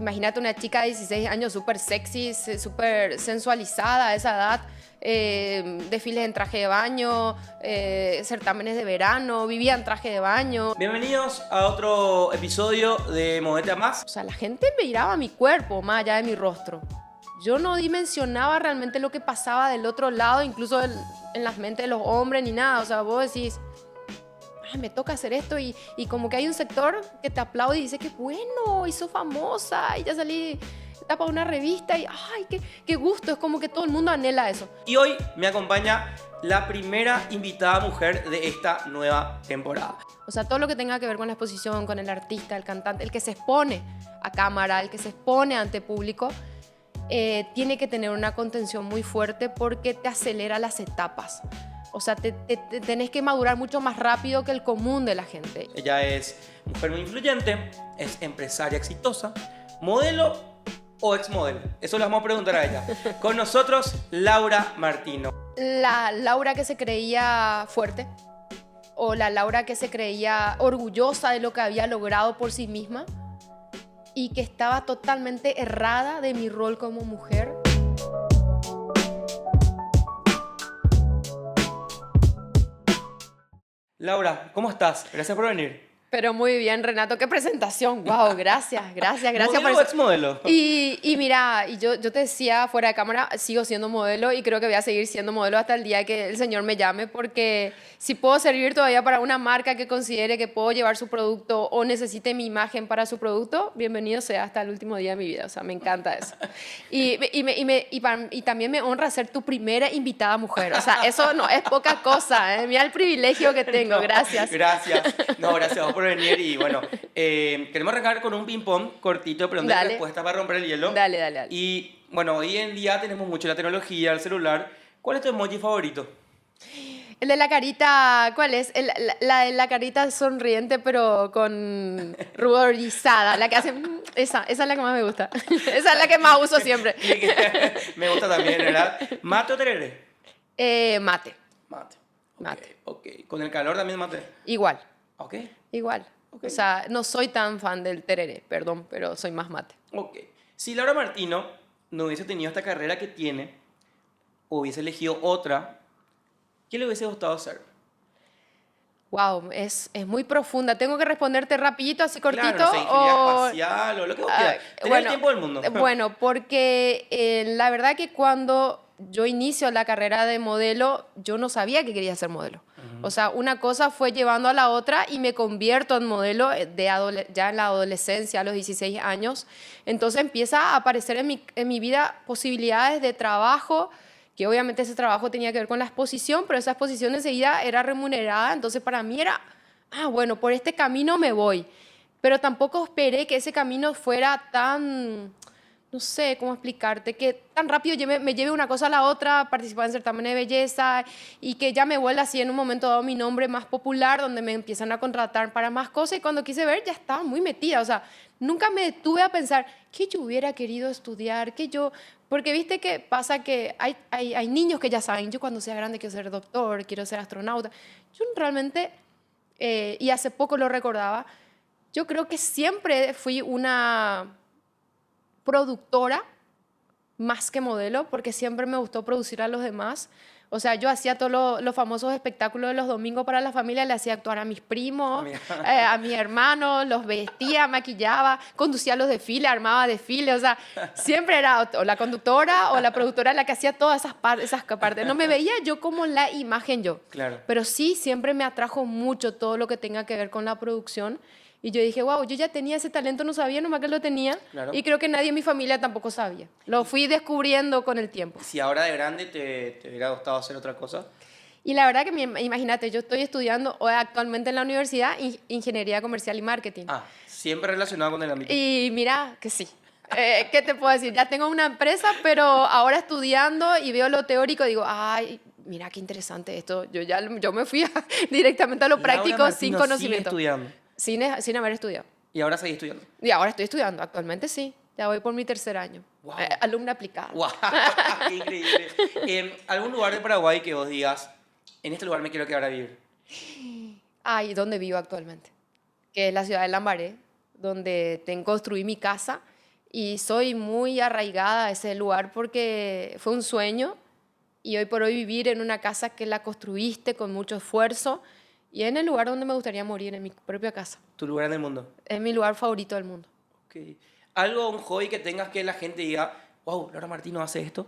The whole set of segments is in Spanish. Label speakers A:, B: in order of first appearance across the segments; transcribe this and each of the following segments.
A: imagínate una chica de 16 años súper sexy, súper sensualizada a esa edad, desfiles en traje de baño, certámenes de verano, vivía en traje de baño.
B: Bienvenidos a otro episodio de Movete a Más.
A: O sea, la gente miraba mi cuerpo más allá de mi rostro. Yo no dimensionaba realmente lo que pasaba del otro lado, incluso en las mentes de los hombres ni nada. O sea, vos decís, ay, me toca hacer esto y como que hay un sector que te aplaude y dice que bueno, hizo famosa y ya salí tapa una revista y ay, qué gusto, es como que todo el mundo anhela eso.
B: Y hoy me acompaña la primera invitada mujer de esta nueva temporada.
A: O sea, todo lo que tenga que ver con la exposición, con el artista, el cantante, el que se expone a cámara, el que se expone ante público, tiene que tener una contención muy fuerte porque te acelera las etapas. O sea, te tenés que madurar mucho más rápido que el común de la gente.
B: Ella es mujer muy influyente, es empresaria exitosa, modelo o exmodelo. Eso le vamos a preguntar a ella. Con nosotros, Laura Martino.
A: La Laura que se creía fuerte o la Laura que se creía orgullosa de lo que había logrado por sí misma y que estaba totalmente errada de mi rol como mujer.
B: Laura, ¿cómo estás? Gracias por venir.
A: Pero muy bien, Renato, qué presentación. Wow, gracias
B: ¿Modelo
A: por
B: o
A: eso.
B: exmodelo?
A: Y mira, yo te decía fuera de cámara, sigo siendo modelo y creo que voy a seguir siendo modelo hasta el día que el Señor me llame, porque si puedo servir todavía para una marca que considere que puedo llevar su producto o necesite mi imagen para su producto, bienvenido sea hasta el último día de mi vida. O sea, me encanta eso. Y también me honra ser tu primera invitada mujer. O sea, eso no es poca cosa, ¿eh? Mira el privilegio que tengo.
B: No,
A: Gracias.
B: Gracias. No, gracias a vos por venir. Y bueno, queremos arrancar con un ping-pong cortito, pero donde hay
A: Dale.
B: respuestas para romper el hielo.
A: Dale.
B: Y bueno, hoy en día tenemos mucho la tecnología, el celular. ¿Cuál es tu emoji favorito?
A: El de la carita, ¿cuál es? La de la carita sonriente, pero con ruborizada. La que hace... Esa es la que más me gusta. Esa es la que más uso siempre.
B: Me gusta también, ¿verdad? ¿Mate o tereré?
A: Mate.
B: Mate.
A: Mate.
B: Ok. ¿Con el calor también mate?
A: Igual.
B: Ok.
A: Igual.
B: Ok.
A: O sea, no soy tan fan del tereré, perdón, pero soy más mate.
B: Ok. Si Laura Martino no hubiese tenido esta carrera que tiene, o hubiese elegido otra, ¿qué le hubiese gustado hacer?
A: Wow, es muy profunda. ¿Tengo que responderte rapidito, así cortito?
B: Claro, no sé, ingeniería espacial o lo que vos quieras. Tenés el tiempo del mundo.
A: Bueno, porque la verdad que cuando yo inicio la carrera de modelo, yo no sabía que quería ser modelo. O sea, una cosa fue llevando a la otra y me convierto en modelo ya en la adolescencia, a los 16 años. Entonces empieza a aparecer en mi vida posibilidades de trabajo, que obviamente ese trabajo tenía que ver con la exposición, pero esa exposición enseguida era remunerada, entonces para mí era, bueno, por este camino me voy. Pero tampoco esperé que ese camino fuera tan, no sé cómo explicarte, que tan rápido me lleve una cosa a la otra, participar en certámenes de belleza y que ya me vuelva así en un momento dado mi nombre más popular, donde me empiezan a contratar para más cosas y cuando quise ver ya estaba muy metida. O sea, nunca me detuve a pensar que yo hubiera querido estudiar, porque viste que pasa que hay niños que ya saben, yo cuando sea grande quiero ser doctor, quiero ser astronauta. Yo realmente, y hace poco lo recordaba, yo creo que siempre fui una productora más que modelo, porque siempre me gustó producir a los demás. O sea, yo hacía todos los famosos espectáculos de los domingos para la familia, le hacía actuar a mis primos, a mis hermanos, los vestía, maquillaba, conducía los desfiles, armaba desfiles. O sea, siempre era o la conductora o la productora la que hacía todas esas partes. No me veía yo como la imagen yo.
B: Claro.
A: Pero sí, siempre me atrajo mucho todo lo que tenga que ver con la producción. Y yo dije, wow, yo ya tenía ese talento, no sabía nomás que lo tenía.
B: Claro.
A: Y creo que nadie en mi familia tampoco sabía. Lo fui descubriendo con el tiempo.
B: Si ahora de grande te hubiera gustado hacer otra cosa.
A: Y la verdad que, imagínate, yo estoy estudiando actualmente en la universidad Ingeniería Comercial y Marketing.
B: Siempre relacionado con el ámbito.
A: Y mira que sí. ¿Qué te puedo decir? Ya tengo una empresa, pero ahora estudiando y veo lo teórico, digo, ay, mira qué interesante esto. Yo me fui directamente a lo práctico
B: Laura
A: sin
B: Martino
A: conocimiento.
B: sigue estudiando.
A: Sin haber estudiado.
B: Y ahora seguís estudiando.
A: Y ahora estoy estudiando, actualmente sí. Ya voy por mi tercer año.
B: Wow.
A: Alumna aplicada.
B: ¡Wow! ¡Qué increíble! ¿Algún lugar de Paraguay que vos digas, en este lugar me quiero quedar a vivir?
A: ¿Y dónde vivo actualmente? Que es la ciudad de Lambaré, donde construí mi casa Y soy muy arraigada a ese lugar porque fue un sueño y hoy por hoy vivir en una casa que la construiste con mucho esfuerzo y en el lugar donde me gustaría morir, en mi propia casa.
B: Tu lugar en el mundo.
A: Es mi lugar favorito del mundo.
B: Ok. Algo, un hobby que tengas que la gente diga, wow, Laura Martino hace esto.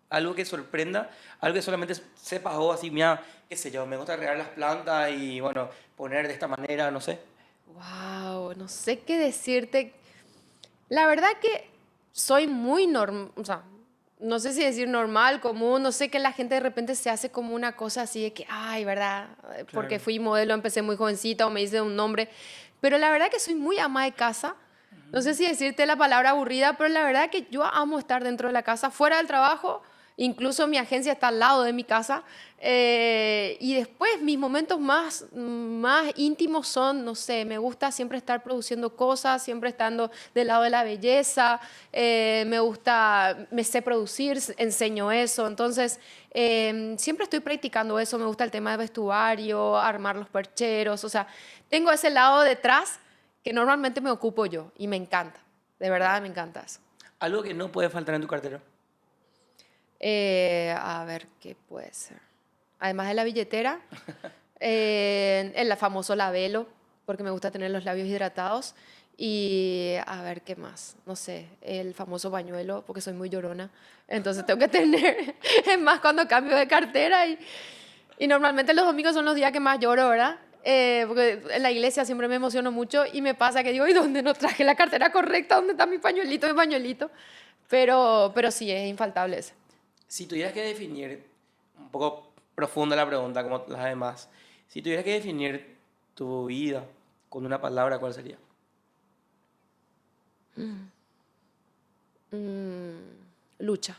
B: Algo que sorprenda, algo que solamente sepas vos así, mira, qué sé yo, me gusta regar las plantas y bueno, poner de esta manera, no sé.
A: Wow, no sé qué decirte. La verdad que soy muy normal, o sea, no sé si decir normal, común, no sé que la gente de repente se hace como una cosa así de que, ay, ¿verdad? Porque
B: Claro.
A: fui modelo, empecé muy jovencita o me hice un nombre. Pero la verdad que soy muy ama de casa. No sé si decirte la palabra aburrida, pero la verdad que yo amo estar dentro de la casa, fuera del trabajo. Incluso mi agencia está al lado de mi casa. Y después mis momentos más íntimos son, no sé, me gusta siempre estar produciendo cosas, siempre estando del lado de la belleza. Me gusta, me sé producir, enseño eso. Entonces, siempre estoy practicando eso. Me gusta el tema de vestuario, armar los percheros. O sea, tengo ese lado detrás que normalmente me ocupo yo y me encanta. De verdad me encanta eso.
B: Algo que no puede faltar en tu cartera.
A: A ver, ¿qué puede ser? Además de la billetera, el famoso labelo, porque me gusta tener los labios hidratados. Y a ver, ¿qué más? No sé, el famoso pañuelo, porque soy muy llorona. Entonces tengo que tener, es más cuando cambio de cartera. Y normalmente los domingos son los días que más lloro, ¿verdad? Porque en la iglesia siempre me emociono mucho y me pasa que digo, ¿y dónde no traje la cartera correcta? ¿Dónde está mi pañuelito, mi pañuelito? Pero sí, es infaltable ese.
B: Si tuvieras que definir, un poco profunda la pregunta, como las demás, si tuvieras que definir tu vida con una palabra, ¿cuál sería?
A: Mm, lucha.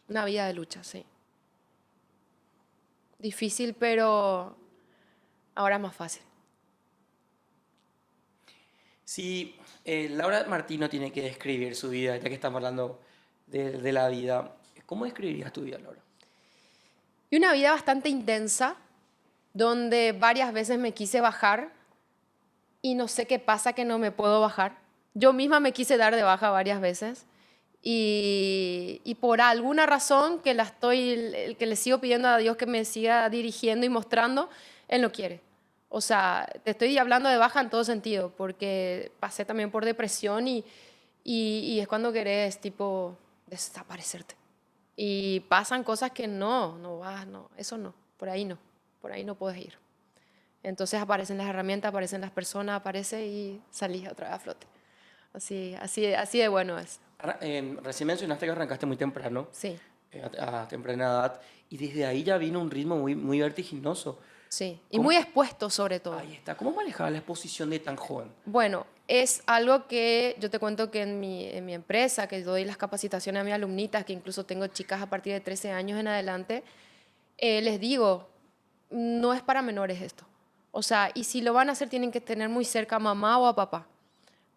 A: Una vida de lucha, sí. Difícil, pero ahora es más fácil.
B: Si Laura Martino tiene que describir su vida, ya que estamos hablando de la vida, ¿cómo describirías tu vida, Laura?
A: Y una vida bastante intensa, donde varias veces me quise bajar y no sé qué pasa que no me puedo bajar. Yo misma me quise dar de baja varias veces y por alguna razón que le sigo pidiendo a Dios que me siga dirigiendo y mostrando, Él no quiere. O sea, te estoy hablando de baja en todo sentido, porque pasé también por depresión y es cuando querés, tipo, desaparecerte. Y pasan cosas que no vas, no, eso no, por ahí no puedes ir. Entonces aparecen las herramientas, aparecen las personas, aparece y salís otra vez a flote. Así de bueno es.
B: Recién mencionaste que arrancaste muy temprano,
A: Sí,
B: a temprana edad, y desde ahí ya vino un ritmo muy, muy vertiginoso.
A: sí. Y
B: ¿Cómo?
A: muy expuesto sobre todo.
B: Ahí está. ¿Cómo manejabas la exposición de tan joven?
A: Bueno, es algo que yo te cuento que en mi empresa, que doy las capacitaciones a mis alumnitas, que incluso tengo chicas a partir de 13 años en adelante, les digo, no es para menores esto. O sea, y si lo van a hacer, tienen que tener muy cerca a mamá o a papá.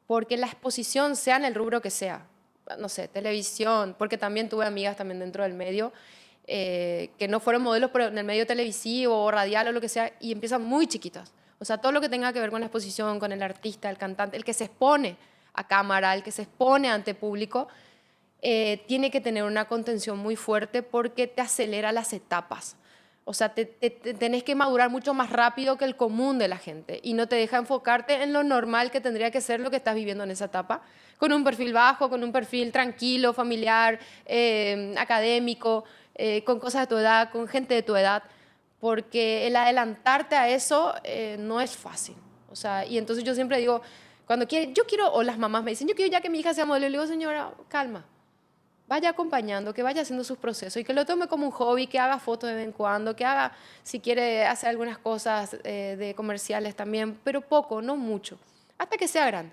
A: Porque la exposición, sea en el rubro que sea, no sé, televisión, porque también tuve amigas también dentro del medio, que no fueron modelos, pero en el medio televisivo o radial o lo que sea, y empiezan muy chiquitas. O sea, todo lo que tenga que ver con la exposición, con el artista, el cantante, el que se expone a cámara, el que se expone ante público, tiene que tener una contención muy fuerte porque te acelera las etapas. O sea, tenés que madurar mucho más rápido que el común de la gente y no te deja enfocarte en lo normal que tendría que ser lo que estás viviendo en esa etapa, con un perfil bajo, con un perfil tranquilo, familiar, académico, con cosas de tu edad, con gente de tu edad, porque el adelantarte a eso no es fácil. O sea, y entonces yo siempre digo, yo quiero, o las mamás me dicen, yo quiero ya que mi hija sea modelo, y le digo, señora, calma, vaya acompañando, que vaya haciendo sus procesos y que lo tome como un hobby, que haga fotos de vez en cuando, que haga, si quiere, hacer algunas cosas de comerciales también, pero poco, no mucho, hasta que sea grande.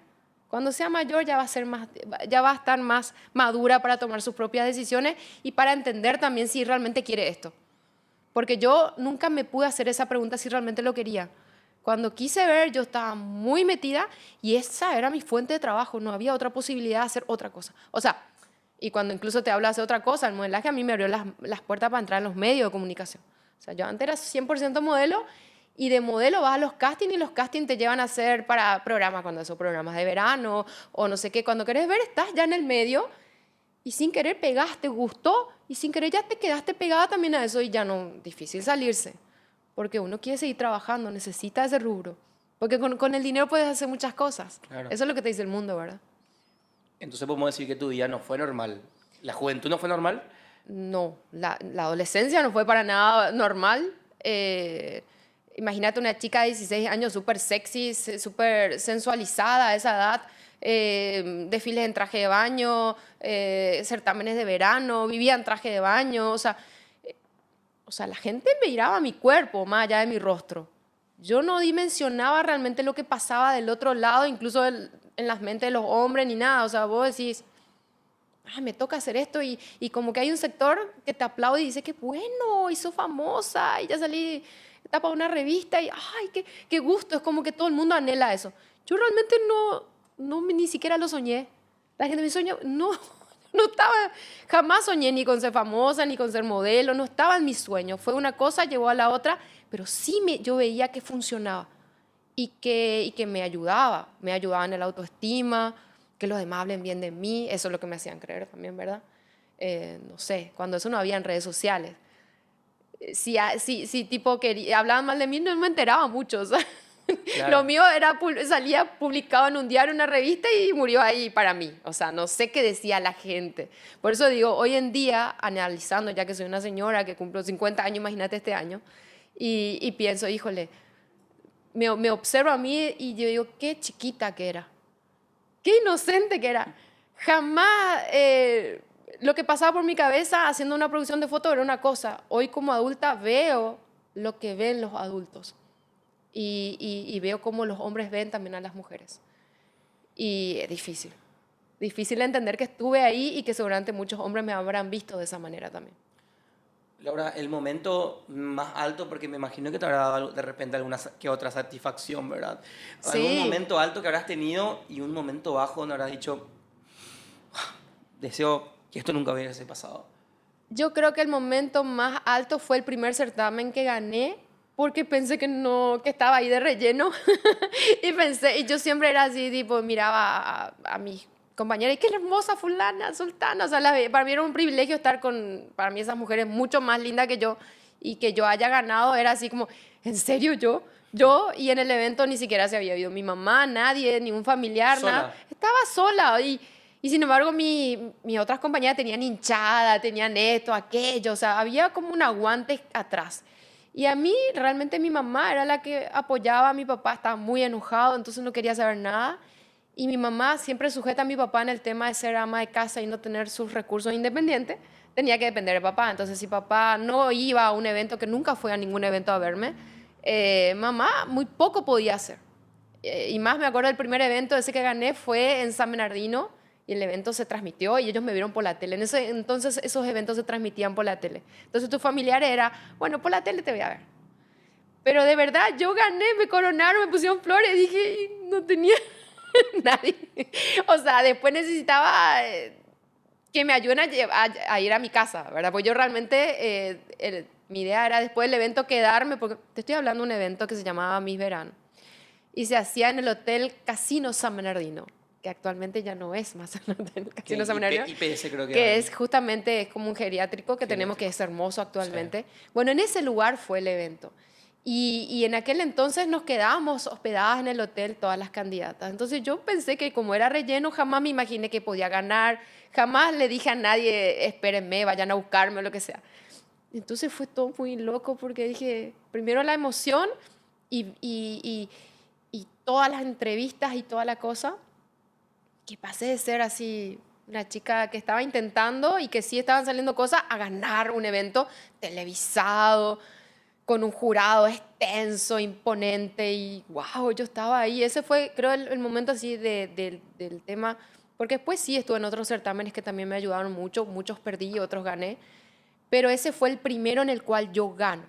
A: Cuando sea mayor ya va a estar más madura para tomar sus propias decisiones y para entender también si realmente quiere esto. Porque yo nunca me pude hacer esa pregunta si realmente lo quería. Cuando quise ver, yo estaba muy metida y esa era mi fuente de trabajo, no había otra posibilidad de hacer otra cosa. O sea, y cuando incluso te hablo de hacer otra cosa, el modelaje a mí me abrió las puertas para entrar en los medios de comunicación. O sea, yo antes era 100% modelo Y de modelo vas a los castings y los castings te llevan a hacer para programas, cuando son programas de verano o no sé qué. Cuando querés ver, estás ya en el medio y sin querer pegaste, gustó y sin querer ya te quedaste pegada también a eso y ya no, difícil salirse. Porque uno quiere seguir trabajando, necesita ese rubro. Porque con el dinero puedes hacer muchas cosas.
B: Claro.
A: Eso es lo que te dice el mundo, ¿verdad?
B: Entonces podemos decir que tu vida no fue normal. ¿La juventud no fue normal?
A: No, la adolescencia no fue para nada normal. Imagínate una chica de 16 años súper sexy, súper sensualizada a esa edad, desfiles en traje de baño, certámenes de verano, vivía en traje de baño, o sea, la gente miraba mi cuerpo más allá de mi rostro. Yo no dimensionaba realmente lo que pasaba del otro lado, incluso en las mentes de los hombres ni nada. O sea, vos decís, me toca hacer esto y como que hay un sector que te aplaude y dice, qué bueno, y sos famosa, y ya salí tapa una revista y ay, qué gusto, es como que todo el mundo anhela eso. Yo realmente ni siquiera lo soñé. La gente me soñó, no estaba, jamás soñé ni con ser famosa, ni con ser modelo, no estaba en mis sueños. Fue una cosa, llevó a la otra, pero sí yo veía que funcionaba y que me ayudaba en el autoestima, que los demás hablen bien de mí, eso es lo que me hacían creer también, ¿verdad? No sé, cuando eso no había en redes sociales. Si tipo hablaban mal de mí, no me enteraba mucho, o sea,
B: Claro.
A: lo mío salía publicado en un diario, en una revista y murió ahí para mí. O sea, no sé qué decía la gente. Por eso digo, hoy en día, analizando, ya que soy una señora que cumplo 50 años, imagínate este año, y pienso, híjole, me observo a mí y yo digo, qué chiquita que era, qué inocente que era. Jamás lo que pasaba por mi cabeza haciendo una producción de foto era una cosa. Hoy como adulta veo lo que ven los adultos. Y veo cómo los hombres ven también a las mujeres. Y es difícil. Difícil entender que estuve ahí y que seguramente muchos hombres me habrán visto de esa manera también.
B: Laura, el momento más alto, porque me imagino que te habrá dado de repente alguna que otra satisfacción, ¿verdad?
A: Sí.
B: Algún momento alto que habrás tenido y un momento bajo donde habrás dicho, deseo que esto nunca hubiese pasado.
A: Yo creo que el momento más alto fue el primer certamen que gané, porque pensé que estaba ahí de relleno. Y yo siempre era así, tipo, miraba a mis compañeras, y qué hermosa fulana, sultana. O sea, para mí era un privilegio estar para mí esas mujeres mucho más lindas que yo, y que yo haya ganado era así como, ¿en serio yo? Y en el evento ni siquiera se había ido mi mamá, nadie, ni un familiar,
B: ¿Sola?
A: nada. Estaba sola y sin embargo mis otras compañeras tenían hinchada, tenían esto, aquello, o sea, había como un aguante atrás. Y a mí, realmente mi mamá era la que apoyaba a mi papá, estaba muy enojado, entonces no quería saber nada. Y mi mamá siempre sujeta a mi papá en el tema de ser ama de casa y no tener sus recursos independientes, tenía que depender de papá. Entonces, si papá no iba a un evento, que nunca fue a ningún evento a verme, mamá muy poco podía hacer. Y más me acuerdo del primer evento, ese que gané fue en San Bernardino, y el evento se transmitió y ellos me vieron por la tele. Entonces esos eventos se transmitían por la tele. Entonces tu familiar era, bueno, por la tele te voy a ver. Pero de verdad, yo gané, me coronaron, me pusieron flores, dije, y no tenía nadie. O sea, después necesitaba que me ayuden a ir a mi casa, ¿verdad? Pues yo realmente, mi idea era después del evento quedarme, porque te estoy hablando de un evento que se llamaba Miss Verano, y se hacía en el Hotel Casino San Bernardino, que actualmente ya no es más el Hotel Casino San Bernardino.
B: IPS creo que
A: Que
B: era.
A: es justamente como un geriátrico que tenemos, que es hermoso actualmente. Sí. Bueno, en ese lugar fue el evento. Y en aquel entonces nos quedábamos hospedadas en el hotel todas las candidatas. Entonces yo pensé que como era relleno, jamás me imaginé que podía ganar. Jamás le dije a nadie, espérenme, vayan a buscarme o lo que sea. Entonces fue todo muy loco porque dije, primero la emoción y todas las entrevistas y toda la cosa, que pasé de ser así una chica que estaba intentando y que sí estaban saliendo cosas a ganar un evento televisado, con un jurado extenso, imponente, y wow, yo estaba ahí. Ese fue, creo, el momento así del tema, porque después sí estuve en otros certámenes que también me ayudaron mucho, muchos perdí, otros gané, pero ese fue el primero en el cual yo gano,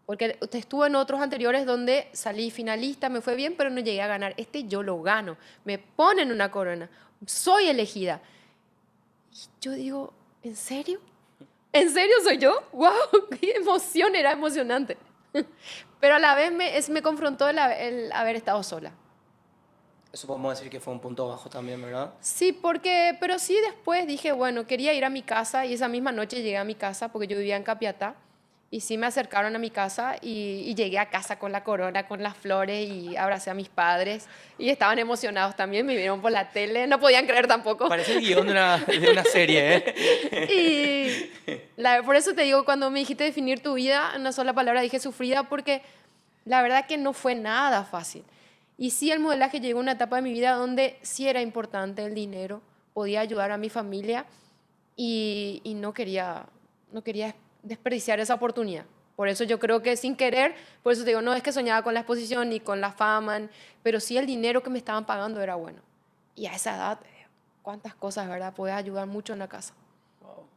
A: porque estuve en otros anteriores donde salí finalista, me fue bien, pero no llegué a ganar. Este yo lo gano, me ponen una corona, soy elegida. Y yo digo, ¿en serio? ¿En serio soy yo? ¡Wow! ¡Qué emoción! Era emocionante. Pero a la vez me confrontó el haber estado sola.
B: Eso podemos decir que fue un punto bajo también, ¿verdad?
A: Sí, pero sí después dije, bueno, quería ir a mi casa y esa misma noche llegué a mi casa porque yo vivía en Capiatá y sí me acercaron a mi casa y llegué a casa con la corona, con las flores y abracé a mis padres y estaban emocionados también, me vieron por la tele, no podían creer tampoco.
B: Parece el guión de una serie, ¿eh?
A: Y por eso te digo, cuando me dijiste definir tu vida, en una sola palabra dije sufrida porque la verdad que no fue nada fácil. Y sí, el modelaje llegó a una etapa de mi vida donde sí era importante el dinero, podía ayudar a mi familia y no quería desperdiciar esa oportunidad. Por eso yo creo que sin querer, por eso te digo, no es que soñaba con la exposición ni con la fama, pero sí el dinero que me estaban pagando era bueno. Y a esa edad, cuántas cosas, ¿verdad? Puedes ayudar mucho en la casa.
B: Wow.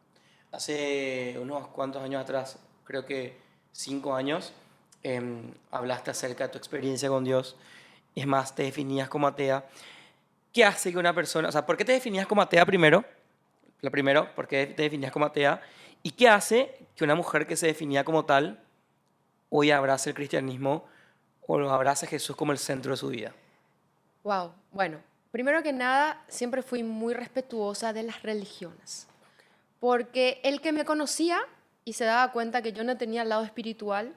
B: Hace unos cuantos años atrás, creo que 5 años, hablaste acerca de tu experiencia con Dios. Es más, te definías como atea. ¿Qué hace que una persona, o sea, por qué te definías como atea primero? Lo primero, ¿por qué te definías como atea? ¿Y qué hace que una mujer que se definía como tal hoy abrace el cristianismo o lo abrace a Jesús como el centro de su vida?
A: Wow. Bueno, primero que nada, siempre fui muy respetuosa de las religiones. Porque el que me conocía y se daba cuenta que yo no tenía el lado espiritual,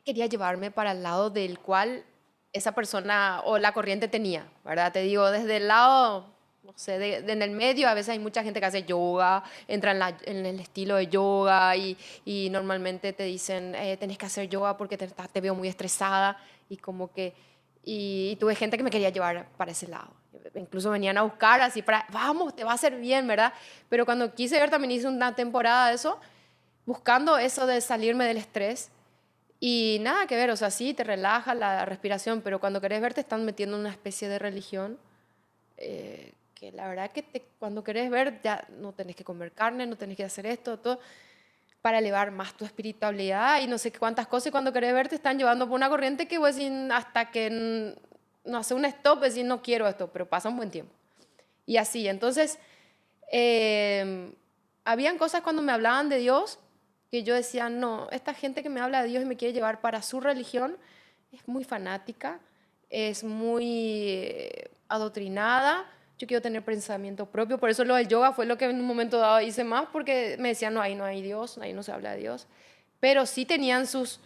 A: quería llevarme para el lado del cual esa persona o la corriente tenía, ¿verdad? Te digo, desde el lado, no sé, en el medio a veces hay mucha gente que hace yoga, entra en el estilo de yoga y normalmente te dicen, tenés que hacer yoga porque te veo muy estresada y como que, y tuve gente que me quería llevar para ese lado. Incluso venían a buscar así para, vamos, te va a hacer bien, ¿verdad? Pero cuando quise ver también hice una temporada de eso, buscando eso de salirme del estrés. Y nada que ver, o sea, sí, te relaja la respiración, pero cuando querés ver te están metiendo en una especie de religión que la verdad que cuando querés ver ya no tenés que comer carne, no tenés que hacer esto, todo, para elevar más tu espiritualidad y no sé qué cuántas cosas. Y cuando querés ver te están llevando por una corriente que vos decís, hasta que no hace un stop, decís, no quiero esto, pero pasa un buen tiempo. Y así, entonces, habían cosas cuando me hablaban de Dios que yo decía, no, esta gente que me habla de Dios y me quiere llevar para su religión es muy fanática, es muy adoctrinada, yo quiero tener pensamiento propio, por eso lo del yoga fue lo que en un momento dado hice más, porque me decían, no, ahí no hay Dios, ahí no se habla de Dios, pero sí tenían sus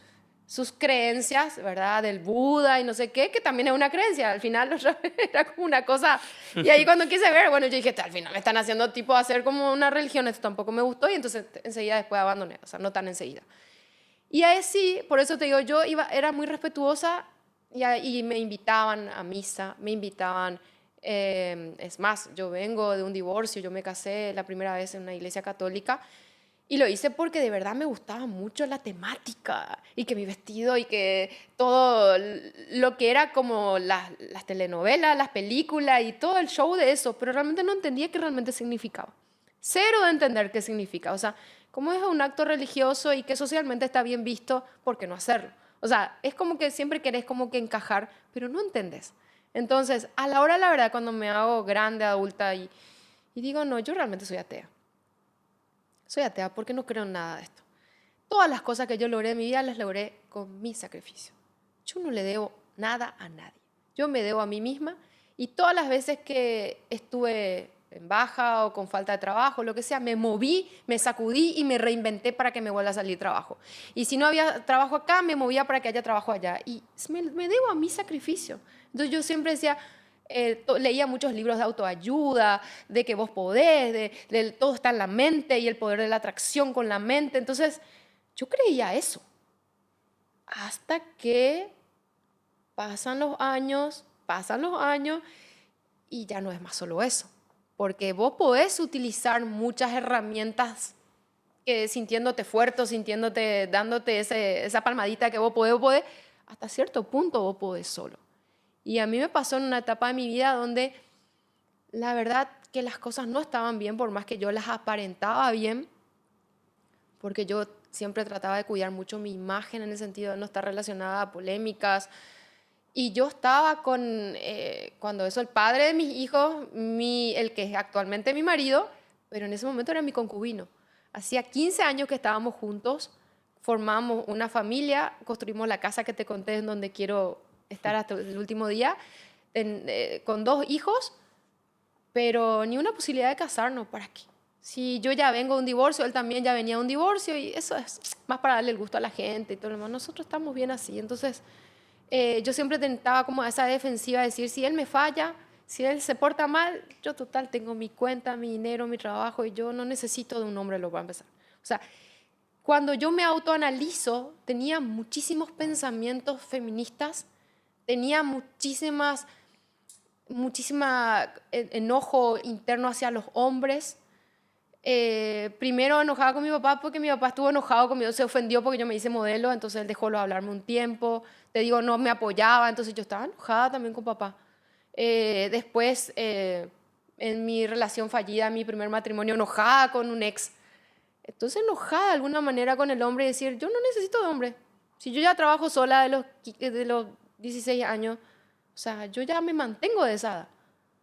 A: creencias, ¿verdad? Del Buda y no sé qué, que también es una creencia, al final era como una cosa. Y ahí cuando quise ver, bueno, yo dije, al final me están haciendo tipo hacer como una religión, esto tampoco me gustó y entonces enseguida después abandoné, o sea, no tan enseguida. Y ahí sí, por eso te digo, era muy respetuosa y me invitaban a misa, me invitaban, es más, yo vengo de un divorcio, yo me casé la primera vez en una iglesia católica y lo hice porque de verdad me gustaba mucho la temática y que mi vestido y que todo lo que era como las telenovelas, las películas y todo el show de eso, pero realmente no entendía qué realmente significaba. Cero de entender qué significa. O sea, como es un acto religioso y que socialmente está bien visto, ¿por qué no hacerlo? O sea, es como que siempre querés como que encajar, pero no entendés. Entonces, a la hora, la verdad, cuando me hago grande, adulta y digo, no, yo realmente soy atea. Soy atea porque no creo en nada de esto. Todas las cosas que yo logré en mi vida las logré con mi sacrificio. Yo no le debo nada a nadie. Yo me debo a mí misma y todas las veces que estuve en baja o con falta de trabajo, lo que sea, me moví, me sacudí y me reinventé para que me vuelva a salir trabajo. Y si no había trabajo acá, me movía para que haya trabajo allá. Y me debo a mi sacrificio. Entonces yo siempre decía, leía muchos libros de autoayuda, de que vos podés, de todo está en la mente y el poder de la atracción con la mente. Entonces yo creía eso. Hasta que pasan los años y ya no es más solo eso. Porque vos podés utilizar muchas herramientas que sintiéndote fuerte, sintiéndote, dándote esa palmadita que vos podés, hasta cierto punto vos podés solo. Y a mí me pasó en una etapa de mi vida donde la verdad que las cosas no estaban bien, por más que yo las aparentaba bien, porque yo siempre trataba de cuidar mucho mi imagen en el sentido de no estar relacionada a polémicas. Y yo estaba cuando eso, el padre de mis hijos, el que es actualmente mi marido, pero en ese momento era mi concubino. Hacía 15 años que estábamos juntos, formamos una familia, construimos la casa que te conté en donde quiero estar hasta el último día, con 2 hijos, pero ni una posibilidad de casarnos. ¿Para qué? Si yo ya vengo de un divorcio, él también ya venía de un divorcio, y eso es más para darle el gusto a la gente y todo lo demás. Nosotros estamos bien así. Entonces, yo siempre tentaba como esa defensiva de decir, si él me falla, si él se porta mal, yo total tengo mi cuenta, mi dinero, mi trabajo, y yo no necesito de un hombre, lo voy a empezar. O sea, cuando yo me autoanalizo, tenía muchísimos pensamientos feministas, tenía muchísima enojo interno hacia los hombres. Primero enojada con mi papá porque mi papá estuvo enojado conmigo, se ofendió porque yo me hice modelo, entonces él dejó de hablarme un tiempo. Te digo, no me apoyaba, entonces yo estaba enojada también con papá. Después, en mi relación fallida, en mi primer matrimonio, enojada con un ex. Entonces, enojada de alguna manera con el hombre y decir, yo no necesito de hombre. Si yo ya trabajo sola de los 16 años, o sea, yo ya me mantengo de esa edad.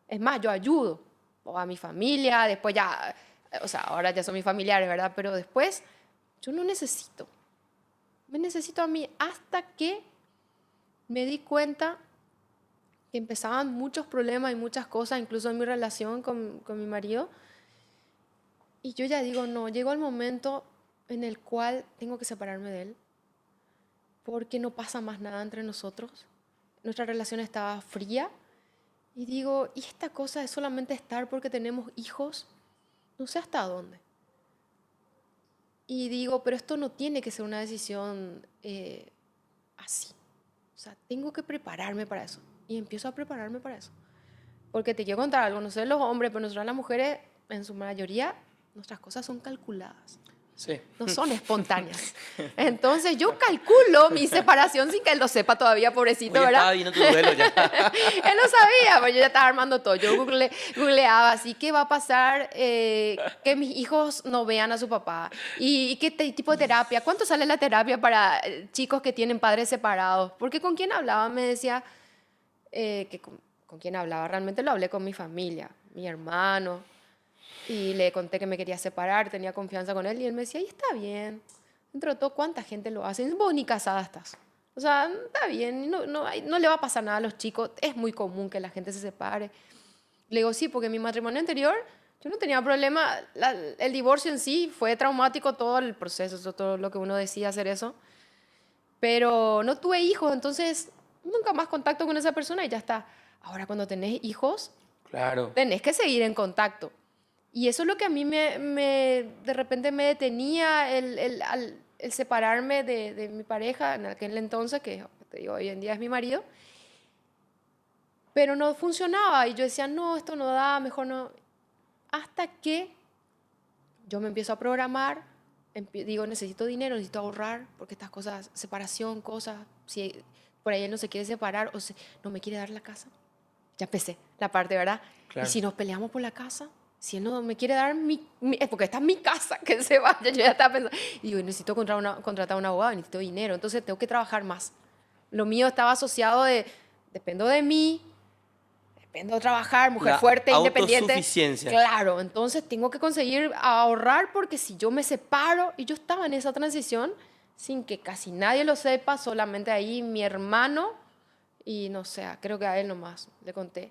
A: Es más, yo ayudo a mi familia, después ya, o sea, ahora ya son mis familiares, ¿verdad? Pero después, yo no necesito. Me necesito a mí hasta que me di cuenta que empezaban muchos problemas y muchas cosas, incluso en mi relación con mi marido. Y yo ya digo, no, llegó el momento en el cual tengo que separarme de él, porque no pasa más nada entre nosotros. Nuestra relación estaba fría. Y digo, ¿y esta cosa de solamente estar porque tenemos hijos? No sé hasta dónde. Y digo, pero esto no tiene que ser una decisión así. O sea, tengo que prepararme para eso. Y empiezo a prepararme para eso. Porque te quiero contar algo, no sé los hombres, pero nosotras las mujeres, en su mayoría, nuestras cosas son calculadas.
B: Sí.
A: No son espontáneas. Entonces yo calculo mi separación sin que él lo sepa todavía, pobrecito,
B: Oye,
A: ¿verdad?
B: estaba viendo tu duelo ya.
A: Él no sabía, pues yo ya estaba armando todo. Yo googleaba así, ¿qué va a pasar que mis hijos no vean a su papá? ¿Y qué tipo de terapia? ¿Cuánto sale la terapia para chicos que tienen padres separados? Porque con quién hablaba me decía con quién hablaba. Realmente lo hablé con mi familia, mi hermano. Y le conté que me quería separar, tenía confianza con él y él me decía, y está bien. Dentro de todo, ¿cuánta gente lo hace? Vos ni casada estás. O sea, está bien, no le va a pasar nada a los chicos. Es muy común que la gente se separe. Le digo, sí, porque en mi matrimonio anterior yo no tenía problema. El divorcio en sí fue traumático, todo el proceso, todo lo que uno decía hacer eso. Pero no tuve hijos, entonces nunca más contacto con esa persona y ya está. Ahora, cuando tenés hijos,
B: Claro.
A: tenés que seguir en contacto. Y eso es lo que a mí de repente me detenía el separarme de mi pareja en aquel entonces, que te digo, hoy en día es mi marido. Pero no funcionaba y yo decía, no, esto no da, mejor no. Hasta que yo me empiezo a programar, digo, necesito dinero, necesito ahorrar, porque estas cosas, separación, cosas, si por ahí él no se quiere separar o no me quiere dar la casa. Ya empecé la parte, ¿verdad?
B: Claro.
A: Y si nos peleamos por la casa, si él no me quiere dar porque esta es mi casa, que él se vaya. Yo ya estaba pensando, y digo, necesito contratar a un abogado, necesito dinero, entonces tengo que trabajar más. Lo mío estaba asociado dependo de mí, dependo de trabajar, mujer fuerte, independiente.
B: Autosuficiencia.
A: Claro, entonces tengo que conseguir ahorrar, porque si yo me separo, y yo estaba en esa transición sin que casi nadie lo sepa, solamente ahí mi hermano, y no sé, creo que a él nomás le conté.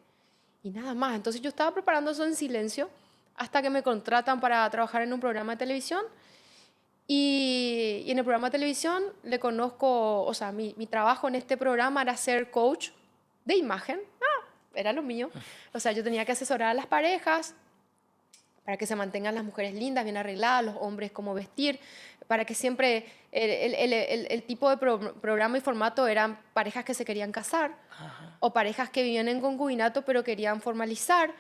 A: Y nada más. Entonces yo estaba preparando eso en silencio hasta que me contratan para trabajar en un programa de televisión. Y en el programa de televisión le conozco, o sea, mi trabajo en este programa era ser coach de imagen. Era lo mío. O sea, yo tenía que asesorar a las parejas para que se mantengan las mujeres lindas, bien arregladas, los hombres cómo vestir, para que siempre el tipo de programa y formato eran parejas que se querían casar.
B: Ajá.
A: O parejas que vivían en concubinato pero querían formalizar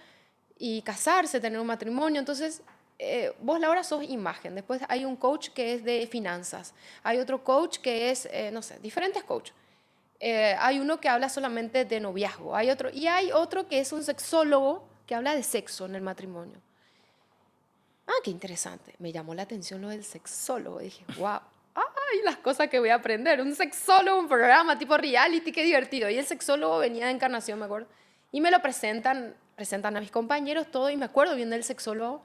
A: y casarse, tener un matrimonio. Entonces, vos, Laura, sos imagen. Después hay un coach que es de finanzas. Hay otro coach que es, no sé, diferentes coaches. Hay uno que habla solamente de noviazgo. Y hay otro que es un sexólogo que habla de sexo en el matrimonio. Qué interesante. Me llamó la atención lo del sexólogo. Dije, wow. Ay, las cosas que voy a aprender. Un sexólogo, un programa tipo reality, qué divertido. Y el sexólogo venía de Encarnación, me acuerdo. Y me lo presentan a mis compañeros, todo. Y me acuerdo bien del sexólogo.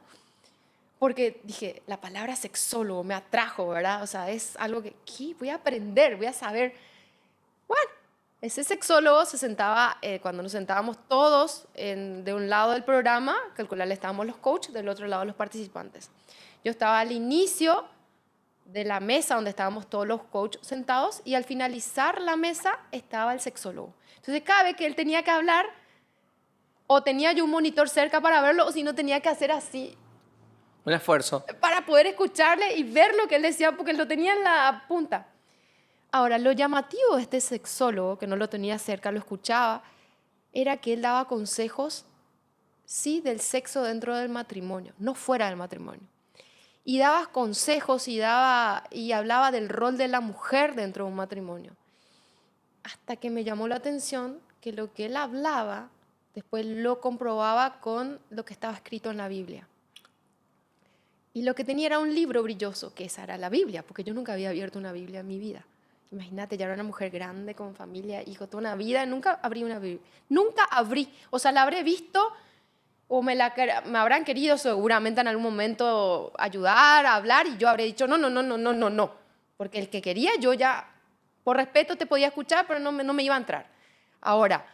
A: porque dije, la palabra sexólogo me atrajo, ¿verdad? O sea, es algo que ¿qué? Voy a aprender, voy a saber. Bueno, ese sexólogo se sentaba, cuando nos sentábamos todos de un lado del programa, calcularle estábamos los coaches, del otro lado los participantes. Yo estaba al inicio de la mesa donde estábamos todos los coaches sentados y al finalizar la mesa estaba el sexólogo. Entonces cada vez que él tenía que hablar, o tenía yo un monitor cerca para verlo, o si no tenía que hacer así
B: Un esfuerzo.
A: para poder escucharle y ver lo que él decía, porque él lo tenía en la punta. Ahora, lo llamativo de este sexólogo, que no lo tenía cerca, lo escuchaba, era que él daba consejos, sí, del sexo dentro del matrimonio, no fuera del matrimonio. Y daba consejos y hablaba del rol de la mujer dentro de un matrimonio. Hasta que me llamó la atención que lo que él hablaba, después lo comprobaba con lo que estaba escrito en la Biblia. Y lo que tenía era un libro brilloso, que esa era la Biblia, porque yo nunca había abierto una Biblia en mi vida. Imagínate, ya era una mujer grande, con familia, hijo, toda una vida, nunca abrí una Biblia. Nunca abrí, o sea, la habré visto o me habrán querido seguramente en algún momento ayudar a hablar y yo habré dicho no, porque el que quería yo ya, por respeto te podía escuchar, pero no me iba a entrar. Ahora,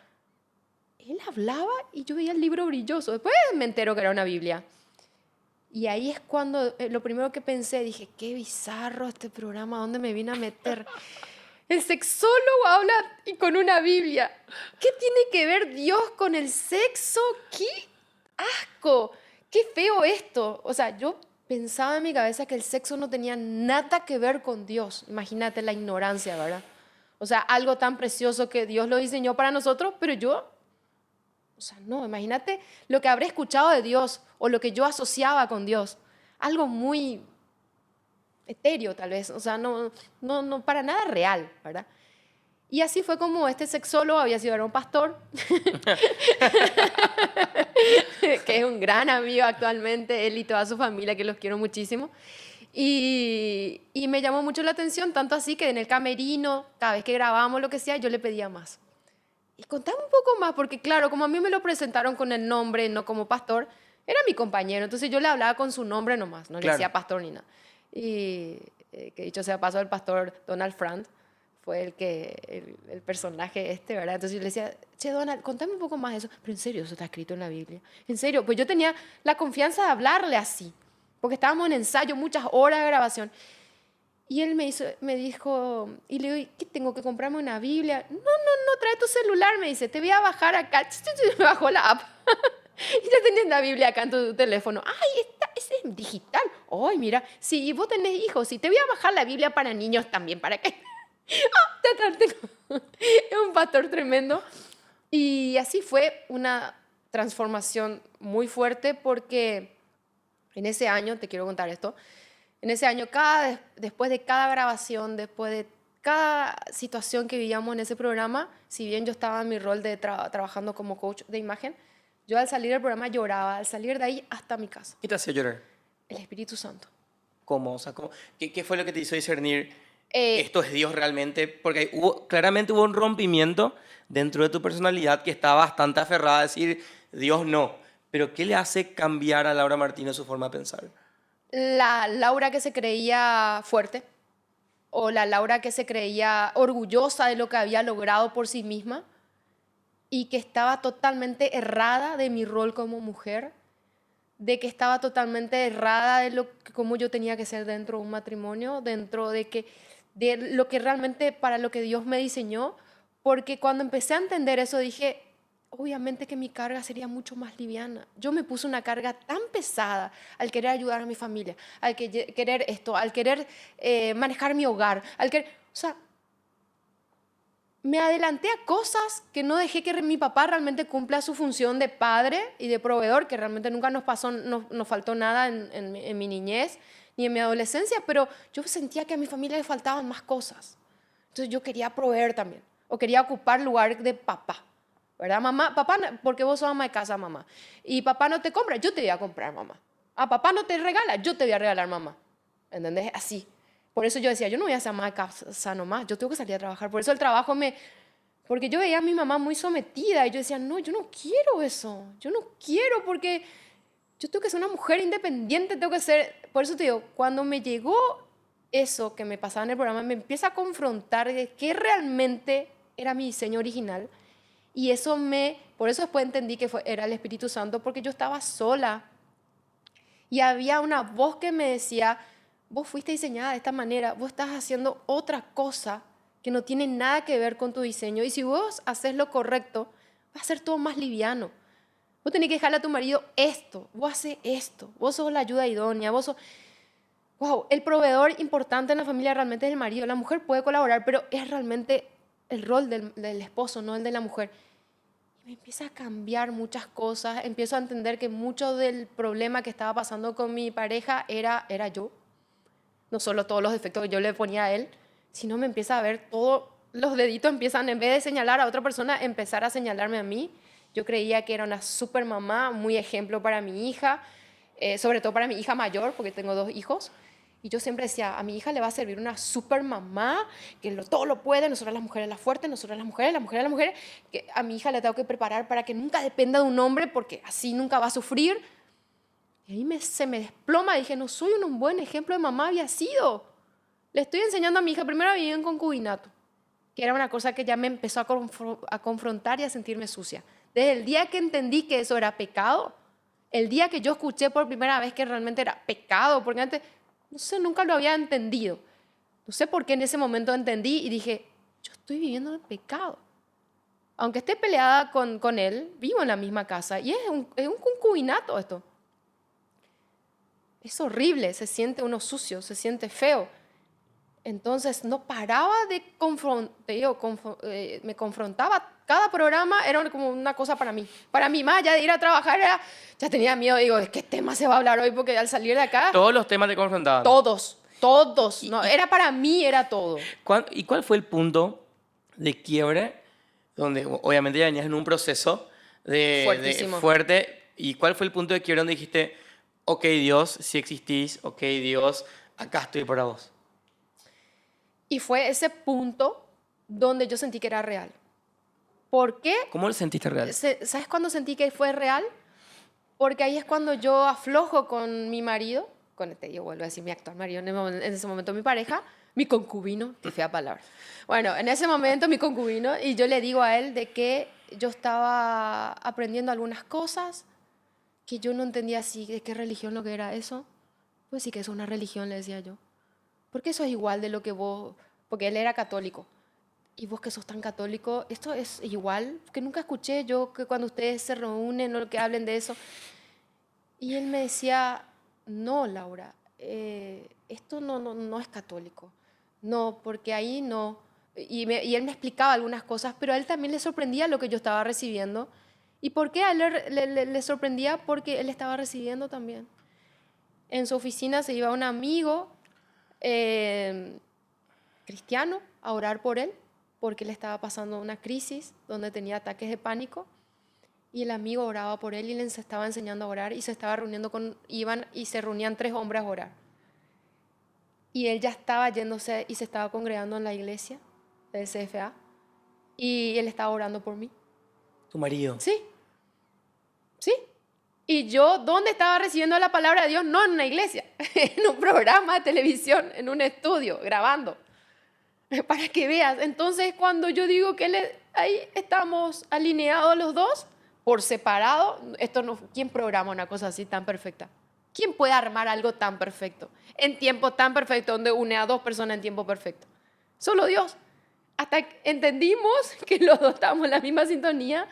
A: él hablaba y yo veía el libro brilloso, después me entero que era una Biblia. Y ahí es cuando lo primero que pensé, dije, qué bizarro este programa, ¿dónde me vine a meter? El sexólogo habla y con una Biblia. ¿Qué tiene que ver Dios con el sexo? ¡Qué asco! ¡Qué feo esto! O sea, yo pensaba en mi cabeza que el sexo no tenía nada que ver con Dios. Imagínate la ignorancia, ¿verdad? O sea, algo tan precioso que Dios lo diseñó para nosotros, pero yo... O sea, no, imagínate lo que habré escuchado de Dios o lo que yo asociaba con Dios. Algo muy etéreo, tal vez. O sea, no para nada real, ¿verdad? Y así fue como este sexólogo había sido era un pastor, que es un gran amigo actualmente, él y toda su familia, que los quiero muchísimo. Y me llamó mucho la atención, tanto así que en el camerino, cada vez que grabábamos lo que sea, yo le pedía más. Y contame un poco más, porque claro, como a mí me lo presentaron con el nombre, no como pastor, era mi compañero, entonces yo le hablaba con su nombre nomás, no le decía pastor ni nada. Y que dicho sea paso, el pastor Donald Frank fue el personaje este, ¿verdad? Entonces yo le decía, che, Donald, contame un poco más de eso. Pero en serio, eso está escrito en la Biblia. En serio, pues yo tenía la confianza de hablarle así, porque estábamos en ensayo, muchas horas de grabación. Y él me dijo, y le digo, ¿qué tengo que comprarme una Biblia? No, trae tu celular, me dice, te voy a bajar acá. Me bajó la app. Y ya tenés la Biblia acá en tu teléfono. Ay, ese es digital. Ay, mira, si vos tenés hijos, si te voy a bajar la Biblia para niños también, ¿para qué? Es un pastor tremendo. Y así fue una transformación muy fuerte porque en ese año, te quiero contar esto, en ese año, después de cada grabación, después de cada situación que vivíamos en ese programa, si bien yo estaba en mi rol de trabajando como coach de imagen, yo al salir del programa lloraba, al salir de ahí hasta mi casa.
B: ¿Qué te hacía llorar?
A: El Espíritu Santo.
B: ¿Cómo? O sea, ¿qué fue lo que te hizo discernir esto es Dios realmente? Porque claramente hubo un rompimiento dentro de tu personalidad que está bastante aferrada a decir Dios no. Pero ¿qué le hace cambiar a Laura Martínez su forma de pensar?
A: La Laura que se creía fuerte o la Laura que se creía orgullosa de lo que había logrado por sí misma y que estaba totalmente errada de mi rol como mujer, de que estaba totalmente errada de cómo yo tenía que ser dentro de un matrimonio, dentro de lo que realmente para lo que Dios me diseñó, porque cuando empecé a entender eso dije, obviamente que mi carga sería mucho más liviana. Yo me puse una carga tan pesada al querer ayudar a mi familia, al querer esto, al querer manejar mi hogar, o sea, me adelanté a cosas que no dejé que mi papá realmente cumpla su función de padre y de proveedor, que realmente nunca nos faltó nada en mi niñez ni en mi adolescencia, pero yo sentía que a mi familia le faltaban más cosas. Entonces yo quería proveer también, o quería ocupar lugar de papá. ¿Verdad, mamá? Papá, porque vos sos ama de casa, mamá. Y papá no te compra, yo te voy a comprar, mamá. Ah, papá no te regala, yo te voy a regalar, mamá. ¿Entendés? Así. Por eso yo decía, yo no voy a ser ama de casa nomás, yo tengo que salir a trabajar. Por eso el trabajo porque yo veía a mi mamá muy sometida y yo decía, no, yo no quiero eso. Yo no quiero porque yo tengo que ser una mujer independiente, tengo que ser... Por eso te digo, cuando me llegó eso que me pasaba en el programa, me empieza a confrontar de qué realmente era mi diseño original. Y eso por eso después entendí que era el Espíritu Santo, porque yo estaba sola. Y había una voz que me decía, vos fuiste diseñada de esta manera, vos estás haciendo otra cosa que no tiene nada que ver con tu diseño. Y si vos haces lo correcto, va a ser todo más liviano. Vos tenés que dejarle a tu marido esto, vos haces esto, vos sos la ayuda idónea, vos sos... Wow, el proveedor importante en la familia realmente es el marido. La mujer puede colaborar, pero es realmente el rol del esposo, no el de la mujer. Y me empieza a cambiar muchas cosas, empiezo a entender que mucho del problema que estaba pasando con mi pareja era yo. No solo todos los defectos que yo le ponía a él, sino me empieza a ver todos los deditos empiezan, en vez de señalar a otra persona, empezar a señalarme a mí. Yo creía que era una super mamá, muy ejemplo para mi hija, sobre todo para mi hija mayor, porque tengo 2 hijos. Y yo siempre decía, a mi hija le va a servir una super mamá, que todo lo puede, nosotras las mujeres las fuertes, nosotras las mujeres, que a mi hija le tengo que preparar para que nunca dependa de un hombre, porque así nunca va a sufrir. Y ahí se me desploma, dije, no soy un buen ejemplo de mamá había sido. Le estoy enseñando a mi hija, primero a vivir en concubinato, que era una cosa que ya me empezó a confrontar y a sentirme sucia. Desde el día que entendí que eso era pecado, el día que yo escuché por primera vez que realmente era pecado, porque antes, no sé, nunca lo había entendido. No sé por qué en ese momento entendí y dije, yo estoy viviendo en pecado. Aunque esté peleada con él, vivo en la misma casa y es un concubinato esto. Es horrible, se siente uno sucio, se siente feo. Entonces no paraba de me confrontaba. Cada programa era como una cosa para mí. Para mí, más allá de ir a trabajar, ya tenía miedo. Digo, ¿de qué tema se va a hablar hoy? Porque al salir de acá...
B: Todos los temas te confrontaban.
A: Todos. No, era para mí, era todo.
B: ¿Y cuál fue el punto de quiebre donde obviamente ya venías en un proceso de fuerte? ¿Y cuál fue el punto de quiebre donde dijiste, ok, Dios, si existís, ok, Dios, acá estoy para vos?
A: Y fue ese punto donde yo sentí que era real. ¿Por qué?
B: ¿Cómo lo sentiste real?
A: ¿Sabes cuándo sentí que fue real? Porque ahí es cuando yo aflojo con mi marido, yo vuelvo a decir mi actual marido, en ese momento mi pareja, mi concubino, qué fea palabra. Bueno, en ese momento mi concubino, y yo le digo a él de que yo estaba aprendiendo algunas cosas que yo no entendía así, de qué religión lo que era eso. Pues sí que es una religión, le decía yo. Porque eso es igual de lo que vos, porque él era católico. Y vos que sos tan católico, esto es igual, que nunca escuché yo que cuando ustedes se reúnen o que hablen de eso. Y él me decía, no, Laura, esto no es católico. No, porque ahí no. Y él me explicaba algunas cosas, pero a él también le sorprendía lo que yo estaba recibiendo. ¿Y por qué a él le sorprendía? Porque él estaba recibiendo también. En su oficina se iba un amigo cristiano a orar por él, porque él estaba pasando una crisis donde tenía ataques de pánico, y el amigo oraba por él y le estaba enseñando a orar, y se estaba reuniendo iban y se reunían 3 hombres a orar. Y él ya estaba yéndose y se estaba congregando en la iglesia del CFA, y él estaba orando por mí.
B: ¿Tu marido?
A: Sí. Y yo, ¿dónde estaba recibiendo la palabra de Dios? No en una iglesia, en un programa de televisión, en un estudio, grabando. Para que veas. Entonces, cuando yo digo que ahí estamos alineados los dos, por separado, ¿quién programa una cosa así tan perfecta? ¿Quién puede armar algo tan perfecto? En tiempo tan perfecto, donde une a 2 personas en tiempo perfecto. Solo Dios. Hasta que entendimos que los dos estábamos en la misma sintonía.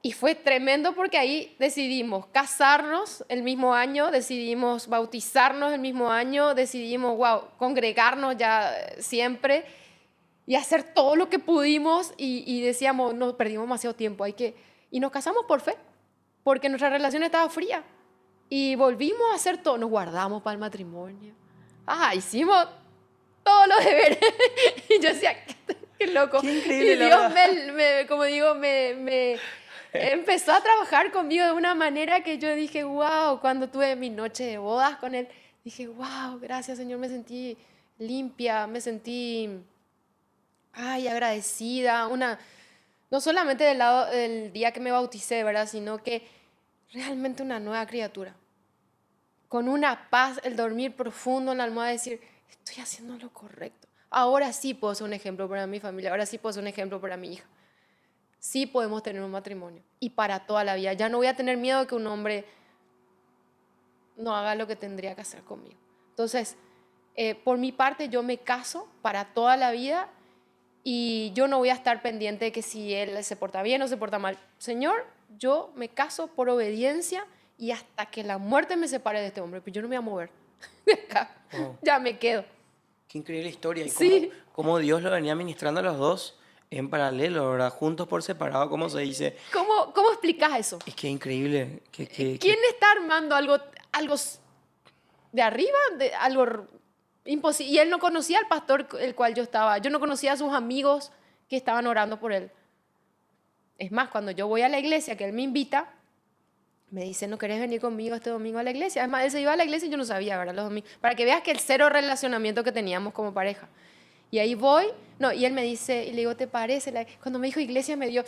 A: Y fue tremendo porque ahí decidimos casarnos el mismo año, decidimos bautizarnos el mismo año, decidimos, congregarnos ya siempre y hacer todo lo que pudimos, y decíamos, no, perdimos demasiado tiempo, y nos casamos por fe, porque nuestra relación estaba fría. Y volvimos a hacer todo, nos guardamos para el matrimonio. Hicimos todos los deberes. Y yo decía, qué loco.
B: Qué increíble,
A: y Dios como digo, me empezó a trabajar conmigo de una manera que yo dije, wow, cuando tuve mi noche de bodas con él, dije, wow, gracias Señor, me sentí limpia, me sentí, agradecida, no solamente del lado del día que me bauticé, ¿verdad? Sino que realmente una nueva criatura. Con una paz, el dormir profundo en la almohada, decir, estoy haciendo lo correcto. Ahora sí puedo ser un ejemplo para mi familia, ahora sí puedo ser un ejemplo para mi hija. Sí podemos tener un matrimonio y para toda la vida. Ya no voy a tener miedo de que un hombre no haga lo que tendría que hacer conmigo. Entonces, por mi parte, yo me caso para toda la vida y yo no voy a estar pendiente de que si él se porta bien o se porta mal. Señor, yo me caso por obediencia y hasta que la muerte me separe de este hombre, pues yo no me voy a mover de acá.
B: Wow.
A: Ya me quedo.
B: Qué increíble historia. Y
A: Sí.
B: cómo Dios lo venía ministrando a los dos en paralelo, ¿verdad? Juntos por separado, ¿cómo se dice?
A: ¿Cómo explicas eso?
B: Es que es increíble.
A: ¿Quién está armando algo de arriba? Algo imposible. Y él no conocía al pastor el cual yo estaba. Yo no conocía a sus amigos que estaban orando por él. Es más, cuando yo voy a la iglesia, que él me invita, me dice, ¿no querés venir conmigo este domingo a la iglesia? Además, él se iba a la iglesia y yo no sabía, ¿verdad? Los domingos. Para que veas que el cero relacionamiento que teníamos como pareja. Y ahí voy, no, y él me dice, y le digo, ¿te parece? Cuando me dijo iglesia me dio,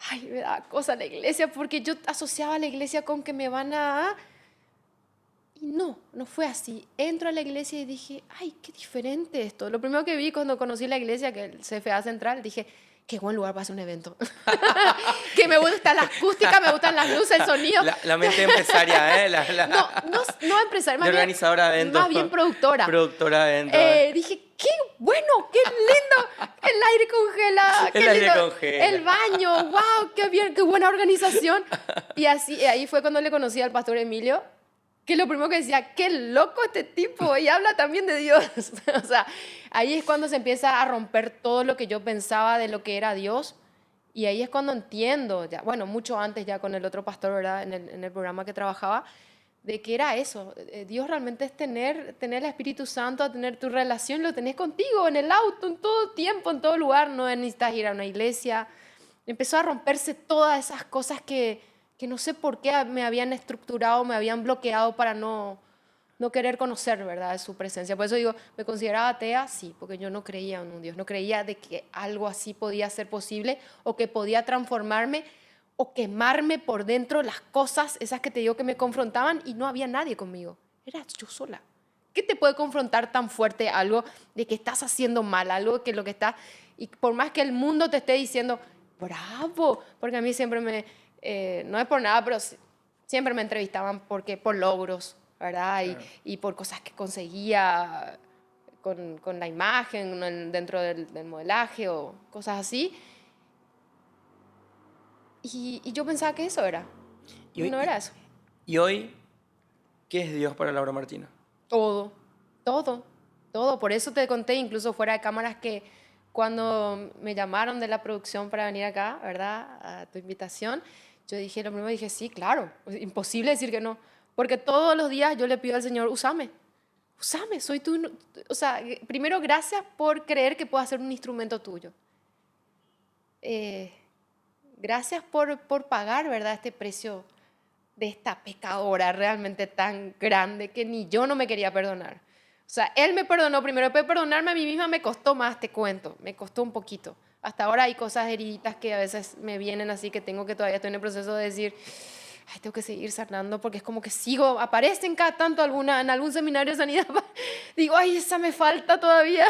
A: ay, me da cosa la iglesia, porque yo asociaba la iglesia con que me van a... Y no fue así. Entro a la iglesia y dije, ay, qué diferente esto. Lo primero que vi cuando conocí la iglesia, que el CFA Central, dije, qué buen lugar para hacer un evento. Que me gusta la acústica, me gustan las luces, el sonido.
B: La mente empresaria, ¿eh?
A: No empresaria,
B: De organizadora de eventos.
A: más bien productora.
B: Productora de eventos.
A: Dije, qué bueno, qué lindo. El aire congela.
B: El aire congela.
A: El baño, wow, qué bien, qué buena organización. Y ahí fue cuando le conocí al pastor Emilio, que lo primero que decía, qué loco este tipo, y habla también de Dios. O sea, ahí es cuando se empieza a romper todo lo que yo pensaba de lo que era Dios, y ahí es cuando entiendo, ya, bueno, mucho antes ya con el otro pastor, ¿verdad? En el programa que trabajaba, de que era eso. Dios realmente es tener el Espíritu Santo, tener tu relación, lo tenés contigo, en el auto, en todo tiempo, en todo lugar, no necesitas ir a una iglesia. Empezó a romperse todas esas cosas que no sé por qué me habían estructurado, me habían bloqueado para no querer conocer, ¿verdad?, de su presencia. Por eso digo, ¿me consideraba atea? Sí, porque yo no creía en un Dios, no creía de que algo así podía ser posible o que podía transformarme o quemarme por dentro las cosas, esas que te digo que me confrontaban y no había nadie conmigo. Era yo sola. ¿Qué te puede confrontar tan fuerte algo de que estás haciendo mal, algo que lo que está... Y por más que el mundo te esté diciendo, bravo, porque a mí siempre no es por nada, pero siempre me entrevistaban por logros, ¿verdad?
B: Claro.
A: Y por cosas que conseguía con la imagen dentro del modelaje o cosas así. Y yo pensaba que eso era.
B: Y hoy,
A: No era eso.
B: Y hoy, ¿qué es Dios para Laura Martina?
A: Todo. Por eso te conté, incluso fuera de cámaras, que cuando me llamaron de la producción para venir acá, ¿verdad?, a tu invitación, yo dije, lo primero dije, sí, claro, imposible decir que no, porque todos los días yo le pido al Señor, úsame, soy tú. O sea, primero, gracias por creer que puedo ser un instrumento tuyo. Gracias por pagar, ¿verdad?, este precio de esta pecadora realmente tan grande que ni yo no me quería perdonar. O sea, Él me perdonó primero, después perdonarme a mí misma me costó más, te cuento, me costó un poquito. Hasta ahora hay cosas heriditas que a veces me vienen así, que todavía estoy en el proceso de decir, ay, tengo que seguir sanando, porque es como que aparecen cada tanto en algún seminario de sanidad, digo, ay, esa me falta todavía.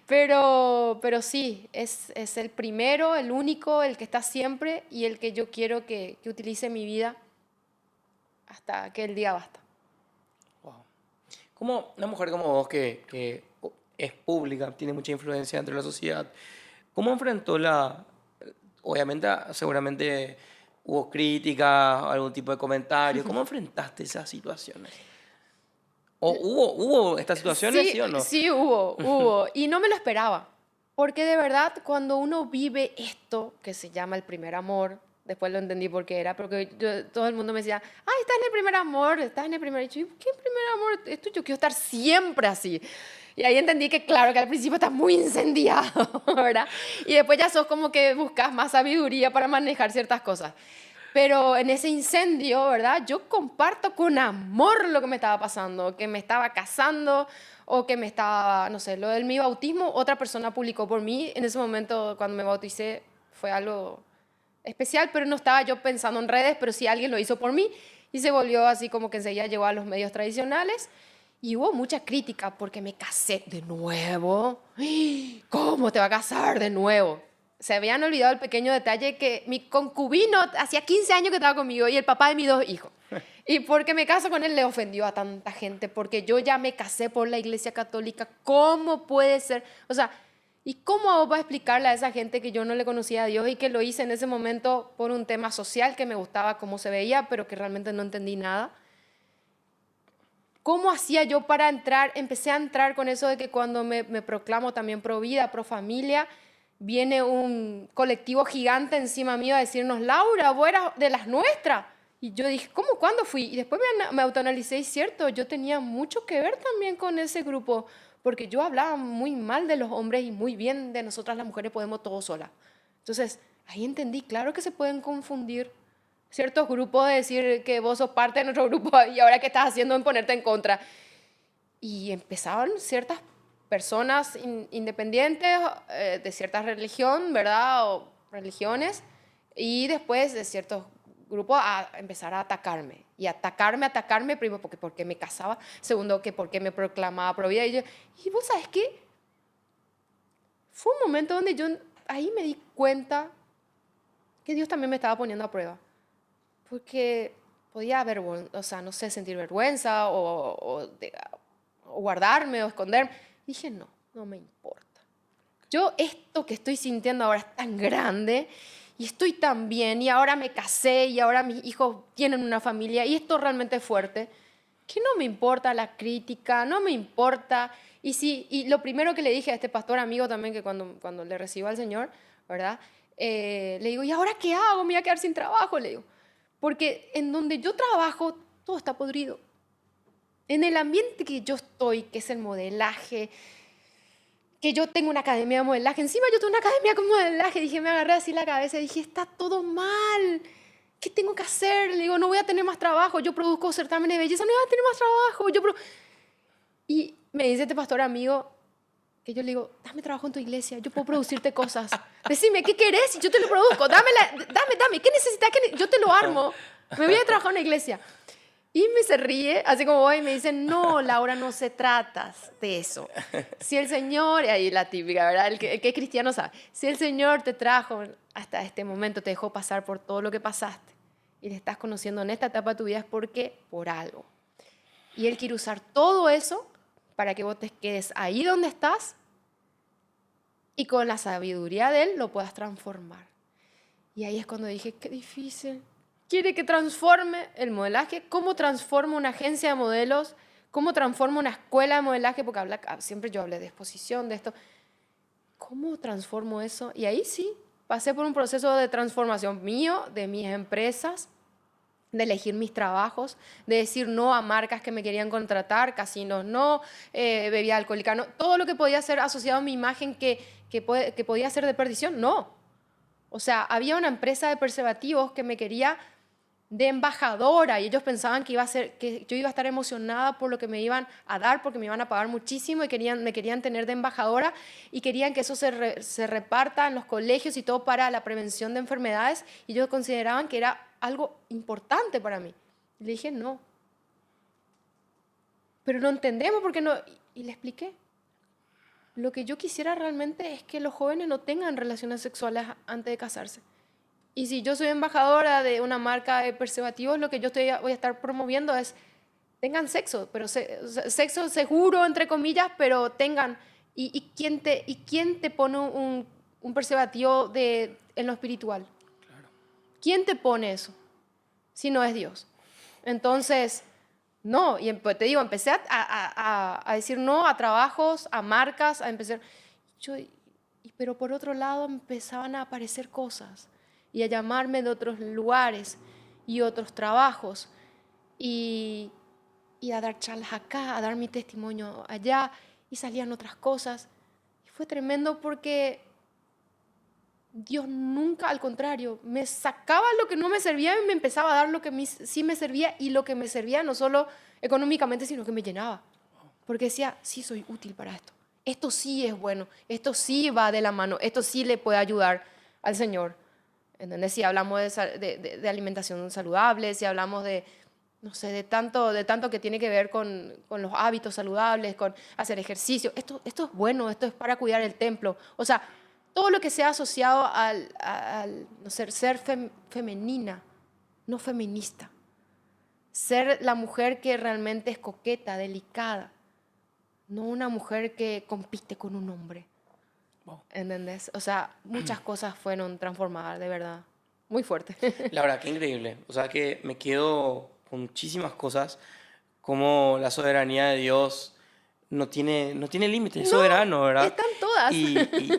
A: Pero sí, es el primero, el único, el que está siempre y el que yo quiero que utilice mi vida hasta que el día basta.
B: Wow. Como una mujer como vos que es pública, tiene mucha influencia dentro de la sociedad, ¿cómo enfrentó obviamente, seguramente hubo críticas, algún tipo de comentario, ¿cómo enfrentaste esas situaciones? ¿O hubo estas situaciones, sí o no?
A: Sí, hubo. Y no me lo esperaba. Porque de verdad, cuando uno vive esto que se llama el primer amor, después lo entendí por qué era, porque todo el mundo me decía, ay, estás en el primer amor, estás en el primer... Y yo, ¿qué primer amor? Esto yo quiero estar siempre así. Y ahí entendí que, claro, que al principio estás muy incendiado, ¿verdad? Y después ya sos como que buscas más sabiduría para manejar ciertas cosas. Pero en ese incendio, ¿verdad?, yo comparto con amor lo que me estaba pasando, que me estaba casando o que me estaba, no sé, lo de mi bautismo, otra persona publicó por mí. En ese momento, cuando me bauticé, fue algo especial, pero no estaba yo pensando en redes, pero sí alguien lo hizo por mí y se volvió así como que enseguida llegó a los medios tradicionales y hubo mucha crítica porque me casé de nuevo. ¿Cómo te va a casar de nuevo? Se habían olvidado el pequeño detalle que mi concubino hacía 15 años que estaba conmigo y el papá de mis 2 hijos. Y porque me caso con él le ofendió a tanta gente, porque yo ya me casé por la Iglesia Católica. ¿Cómo puede ser? O sea, ¿y cómo va a explicarle a esa gente que yo no le conocía a Dios y que lo hice en ese momento por un tema social que me gustaba cómo se veía, pero que realmente no entendí nada? ¿Cómo hacía yo para entrar? Empecé a entrar con eso de que cuando me proclamo también pro vida, pro familia, viene un colectivo gigante encima mío a decirnos, Laura, vos eras de las nuestras. Y yo dije, ¿cómo? ¿Cuándo fui? Y después me autoanalicé y cierto, yo tenía mucho que ver también con ese grupo, porque yo hablaba muy mal de los hombres y muy bien de nosotras las mujeres podemos todo solas. Entonces, ahí entendí, claro que se pueden confundir ciertos grupos de decir que vos sos parte de nuestro grupo y ahora qué estás haciendo en ponerte en contra. Y empezaban ciertas personas independientes de cierta religión, ¿verdad? O religiones, y después de ciertos grupos a empezar a atacarme. Y atacarme, primero porque me casaba, segundo que porque me proclamaba pro vida. Y vos sabes qué, fue un momento donde yo ahí me di cuenta que Dios también me estaba poniendo a prueba. Porque podía haber, o sea, no sé, sentir vergüenza o guardarme o esconderme. Dije, no, no me importa. Yo esto que estoy sintiendo ahora es tan grande y estoy tan bien y ahora me casé y ahora mis hijos tienen una familia y esto realmente es fuerte, que no me importa la crítica, no me importa. Y lo primero que le dije a este pastor amigo también, que cuando le recibo al Señor, ¿verdad? Le digo, ¿y ahora qué hago? Me voy a quedar sin trabajo, le digo. Porque en donde yo trabajo, todo está podrido. En el ambiente que yo estoy, que es el modelaje, que yo tengo una academia de modelaje, encima yo tengo una academia de modelaje, dije, me agarré así la cabeza y dije, está todo mal, ¿qué tengo que hacer? Le digo, no voy a tener más trabajo, yo produzco certámenes de belleza, no voy a tener más trabajo. Y me dice este pastor amigo, que yo le digo, dame trabajo en tu iglesia, yo puedo producirte cosas. Decime, ¿qué querés? Y yo te lo produzco, dame, ¿qué necesitas? Yo te lo armo, me voy a trabajar en una iglesia. Y se ríe, así como voy, y me dice, no, Laura, no se trata de eso. Si el Señor, y ahí la típica, ¿verdad? El que es cristiano sabe, si el Señor te trajo hasta este momento, te dejó pasar por todo lo que pasaste, y le estás conociendo en esta etapa de tu vida, es porque por algo. Y Él quiere usar todo eso para que vos te quedes ahí donde estás y con la sabiduría de Él lo puedas transformar. Y ahí es cuando dije, qué difícil. Quiere que transforme el modelaje, cómo transformo una agencia de modelos, cómo transformo una escuela de modelaje, porque siempre yo hablé de exposición, de esto. ¿Cómo transformo eso? Y ahí sí, pasé por un proceso de transformación mío, de mis empresas, de elegir mis trabajos, de decir no a marcas que me querían contratar, casinos no, bebida alcohólica no, todo lo que podía ser asociado a mi imagen que podía ser de perdición, no. O sea, había una empresa de preservativos que me quería de embajadora y ellos pensaban que yo iba a estar emocionada por lo que me iban a dar porque me iban a pagar muchísimo y me querían tener de embajadora y querían que eso se reparta en los colegios y todo para la prevención de enfermedades y ellos consideraban que era algo importante para mí. Y le dije, no. Pero no entendemos por qué no. Y le expliqué. Lo que yo quisiera realmente es que los jóvenes no tengan relaciones sexuales antes de casarse. Y si yo soy embajadora de una marca de preservativos, lo que yo voy a estar promoviendo es tengan sexo, pero sexo seguro, entre comillas, pero tengan. ¿Y quién te pone un preservativo en lo espiritual?
B: Claro.
A: ¿Quién te pone eso? Si no es Dios. Entonces, no. Y te digo, empecé a decir no a trabajos, a marcas, a empezar. Pero por otro lado empezaban a aparecer cosas y a llamarme de otros lugares y otros trabajos y a dar charlas acá, a dar mi testimonio allá y salían otras cosas. Y fue tremendo porque Dios nunca, al contrario, me sacaba lo que no me servía y me empezaba a dar lo que sí me servía y lo que me servía no solo económicamente, sino que me llenaba. Porque decía, sí soy útil para esto. Esto sí es bueno, esto sí va de la mano, esto sí le puede ayudar al Señor. ¿entendés? Si hablamos de alimentación saludable, si hablamos de, no sé, de tanto que tiene que ver con los hábitos saludables, con hacer ejercicio. Esto es bueno, esto es para cuidar el templo. O sea, todo lo que sea asociado al no sé, ser femenina, no feminista. Ser la mujer que realmente es coqueta, delicada. No una mujer que compite con un hombre.
B: Wow.
A: ¿Entendés? O sea, muchas cosas fueron transformadas, de verdad. Muy fuerte.
B: La verdad, qué increíble. O sea que me quedo con muchísimas cosas, como la soberanía de Dios no tiene límites, es
A: No,
B: soberano, ¿verdad?
A: están todas.
B: Y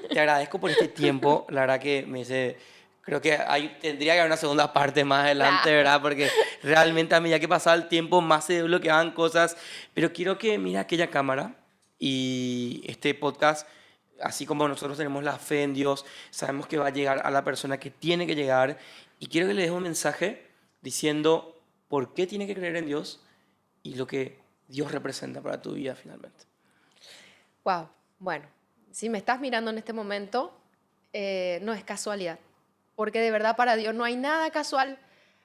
B: te agradezco por este tiempo. La verdad que me dice, creo que tendría que haber una segunda parte más adelante,
A: Nah.
B: ¿verdad? Porque realmente a medida que pasaba el tiempo más se desbloqueaban cosas. Pero quiero que mira aquella cámara y este podcast, así como nosotros tenemos la fe en Dios, sabemos que va a llegar a la persona que tiene que llegar. Y quiero que le dejes un mensaje diciendo por qué tiene que creer en Dios y lo que Dios representa para tu vida finalmente.
A: Wow. Bueno, si me estás mirando en este momento, no es casualidad. Porque de verdad para Dios no hay nada casual.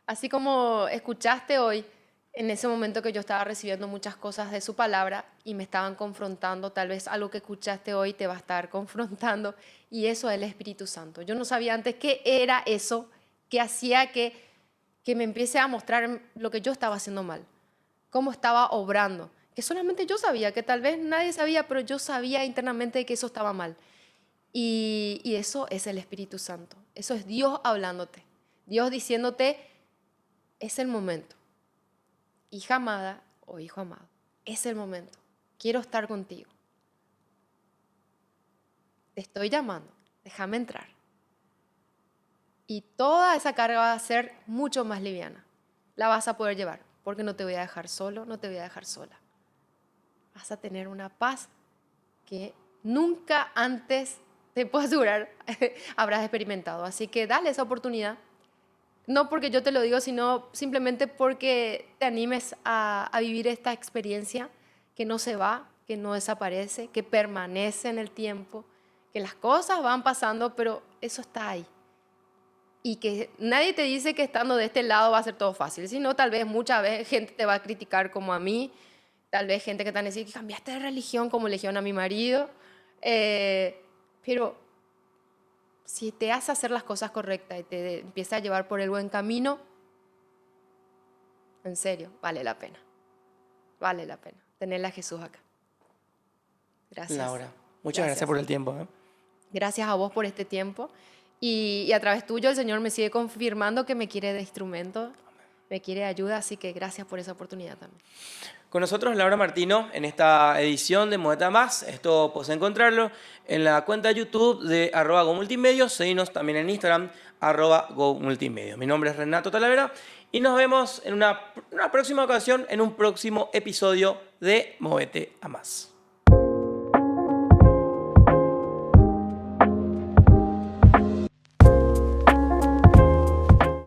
A: Así como escuchaste hoy, en ese momento que yo estaba recibiendo muchas cosas de su palabra y me estaban confrontando, tal vez algo que escuchaste hoy te va a estar confrontando, y eso es el Espíritu Santo. Yo no sabía antes qué era eso que hacía que me empiece a mostrar lo que yo estaba haciendo mal, cómo estaba obrando, que solamente yo sabía, que tal vez nadie sabía, pero yo sabía internamente que eso estaba mal. Y eso es el Espíritu Santo, eso es Dios hablándote, Dios diciéndote, es el momento. Hija amada o hijo amado, es el momento. Quiero estar contigo. Te estoy llamando, déjame entrar. Y toda esa carga va a ser mucho más liviana. La vas a poder llevar, porque no te voy a dejar solo, no te voy a dejar sola. Vas a tener una paz que nunca antes, te puedo asegurar, habrás experimentado. Así que dale esa oportunidad. No porque yo te lo digo, sino simplemente porque te animes a vivir esta experiencia que no se va, que no desaparece, que permanece en el tiempo, que las cosas van pasando, pero eso está ahí. Y que nadie te dice que estando de este lado va a ser todo fácil, sino tal vez muchas veces gente te va a criticar como a mí, tal vez gente que te va a decir que cambiaste de religión como eligieron a mi marido, pero si te hace hacer las cosas correctas y te empieza a llevar por el buen camino, en serio, vale la pena. Vale la pena tenerle a Jesús acá. Gracias.
B: Laura, muchas gracias por el tiempo.
A: Gracias a vos por este tiempo. Y a través tuyo el Señor me sigue confirmando que me quiere de instrumento, me quiere de ayuda, así que gracias por esa oportunidad también.
B: Con nosotros Laura Martino en esta edición de Modeta Más. Esto puedes encontrarlo en la cuenta de YouTube de @GoMultimedios. Seguinos también en Instagram @GoMultimedios. Mi nombre es Renato Talavera y nos vemos en una próxima ocasión, en un próximo episodio de Movete a Más.